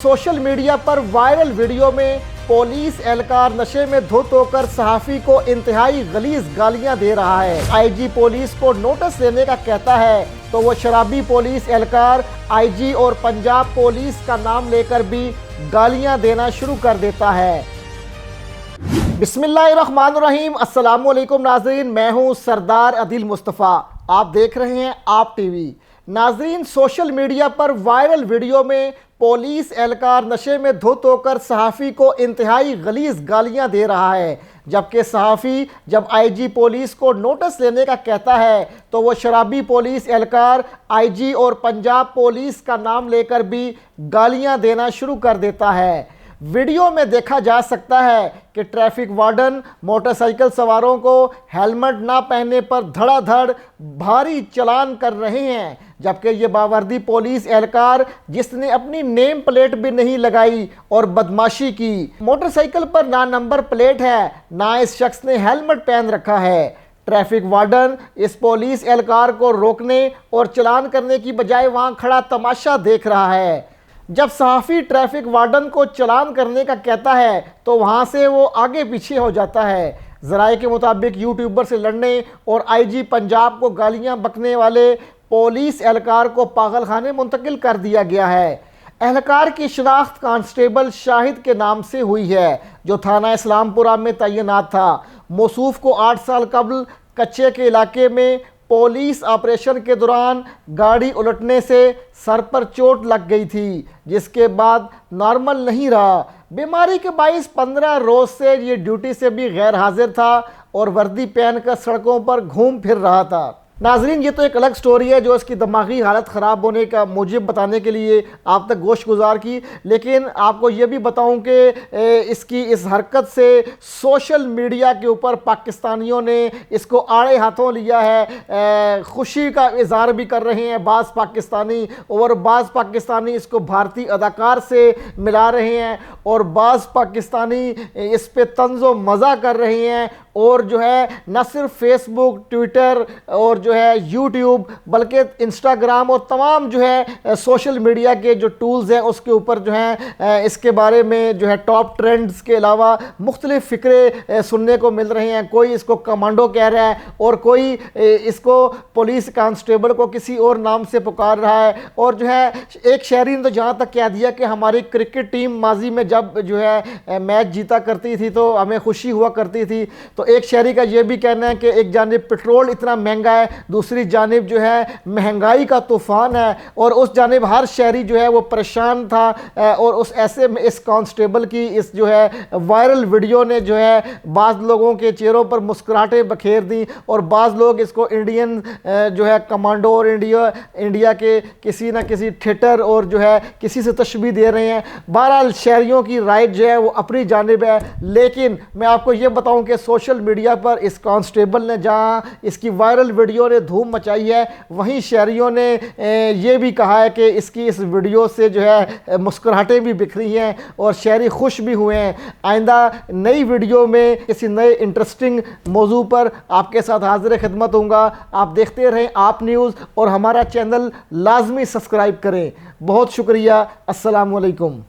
Social media पर viral video में police एहलकार नशे में धुत होकर सहाफ़ी को इंतहाई गलीज गालियां दे रहा है। आईजी पुलिस को नोटिस लेने का कहता है तो वो शराबी पुलिस एहलकार आईजी और पंजाब पुलिस का नाम लेकर भी गालियां देना शुरू कर देता है। बिस्मिल्लाहिर्रहमानिर्रहीम। अस्सलामुअलैकुम नाज़रीन, मैं हूं सरदार अदिल मुस्तफ़ा। आप देख रहे हैं आप टीवी। नाज़रीन, सोशल मीडिया पर वायरल वीडियो में पुलिस एहलकार नशे में धुत होकर सहाफ़ी को इंतहाई गलीज गालियां दे रहा है, जबकि सहाफ़ी जब आईजी पुलिस को नोटिस लेने का कहता है तो वो शराबी पुलिस एहलकार आईजी और पंजाब पुलिस का नाम लेकर भी गालियां देना शुरू कर देता है। वीडियो में देखा जा सकता है कि ट्रैफिक वार्डन मोटरसाइकिल सवारों को हेलमेट ना पहनने पर धड़ाधड़ भारी चालान कर रहे हैं, जबकि ये बावर्दी पुलिस एहलकार जिसने अपनी नेम प्लेट भी नहीं लगाई और बदमाशी की। मोटरसाइकिल पर ना नंबर प्लेट है, ना इस शख्स ने हेलमेट पहन रखा है। ट्रैफिक वार्डन इस पुलिस एहलकार को रोकने और चालान करने की बजाय वहां खड़ा तमाशा देख रहा है। जब सहाफ़ी ट्रैफिक वार्डन को चालान करने का कहता है तो वहाँ से वो आगे पीछे हो जाता है। ज़राए के मुताबिक यूट्यूबर से लड़ने और आईजी पंजाब को गालियाँ बकने वाले पुलिस एहलकार को पागल खाने मुंतकिल कर दिया गया है। एहलकार की शनाख्त कांस्टेबल शाहिद के नाम से हुई है, जो थाना इस्लामपुरा में तैनात था। मौसूफ को 8 साल कबल कच्चे के इलाके में पुलिस ऑपरेशन के दौरान गाड़ी उलटने से सर पर चोट लग गई थी, जिसके बाद नॉर्मल नहीं रहा। बीमारी के बाइस 15 रोज़ से ये ड्यूटी से भी गैर हाजिर था और वर्दी पहनकर सड़कों पर घूम फिर रहा था। नाजरीन, ये तो एक अलग स्टोरी है जो इसकी दिमागी हालत ख़राब होने का मुझे बताने के लिए आप तक गोश गुजार की, लेकिन आपको ये भी बताऊं कि इसकी इस हरकत से सोशल मीडिया के ऊपर पाकिस्तानियों ने इसको आड़े हाथों लिया है। खुशी का इज़हार भी कर रहे हैं बाज़ पाकिस्तानी, और बाज़ पाकिस्तानी इसको भारतीय अदाकार से मिला रहे हैं, और बाज़ पाकिस्तानी इस पे तंज़ो मज़ा कर रहे हैं। और जो है न सिर्फ फेसबुक, ट्विटर और जो है यूट्यूब, बल्कि इंस्टाग्राम और तमाम जो है सोशल मीडिया के जो टूल्स हैं उसके ऊपर जो है इसके बारे में जो है टॉप ट्रेंड्स के अलावा मुख्तलिफ फ़िक्रे सुनने को मिल रहे हैं। कोई इसको कमांडो कह रहा है और कोई इसको पुलिस कांस्टेबल को किसी और नाम से पुकार रहा है। और जो है एक शहरी ने तो जहाँ तक कह दिया कि हमारी क्रिकेट टीम माजी में जब जो है मैच जीता करती थी तो हमें खुशी हुआ करती थी। तो एक शहरी का ये भी कहना है कि एक जानिब पेट्रोल इतना महंगा है, दूसरी जानिब जो है महंगाई का तूफ़ान है, और उस जानिब हर शहरी जो है वो परेशान था। और उस ऐसे में इस कांस्टेबल की इस जो है वायरल वीडियो ने जो है बाज़ लोगों के चेहरों पर मुस्कुराहटें बखेर दी, और बाज़ लोग इसको इंडियन जो है कमांडो और इंडिया के किसी न किसी थिएटर और जो है किसी से तशबीह दे रहे हैं। बहरहाल शहरियों की राय जो है वो अपनी जानिब है, लेकिन मैं आपको ये बताऊं कि सोशल मीडिया पर इस कांस्टेबल ने जहां इसकी वायरल वीडियो ने धूम मचाई है, वहीं शहरियों ने ये भी कहा है कि इसकी इस वीडियो से जो है मुस्कुराहटें भी बिखरी हैं और शहरी खुश भी हुए हैं। आइंदा नई वीडियो में किसी नए इंटरेस्टिंग मौजू पर आपके साथ हाजिर खिदमत होऊंगा। आप देखते रहें आप न्यूज़ और हमारा चैनल लाजमी सब्सक्राइब करें। बहुत शुक्रिया। अस्सलाम वालेकुम।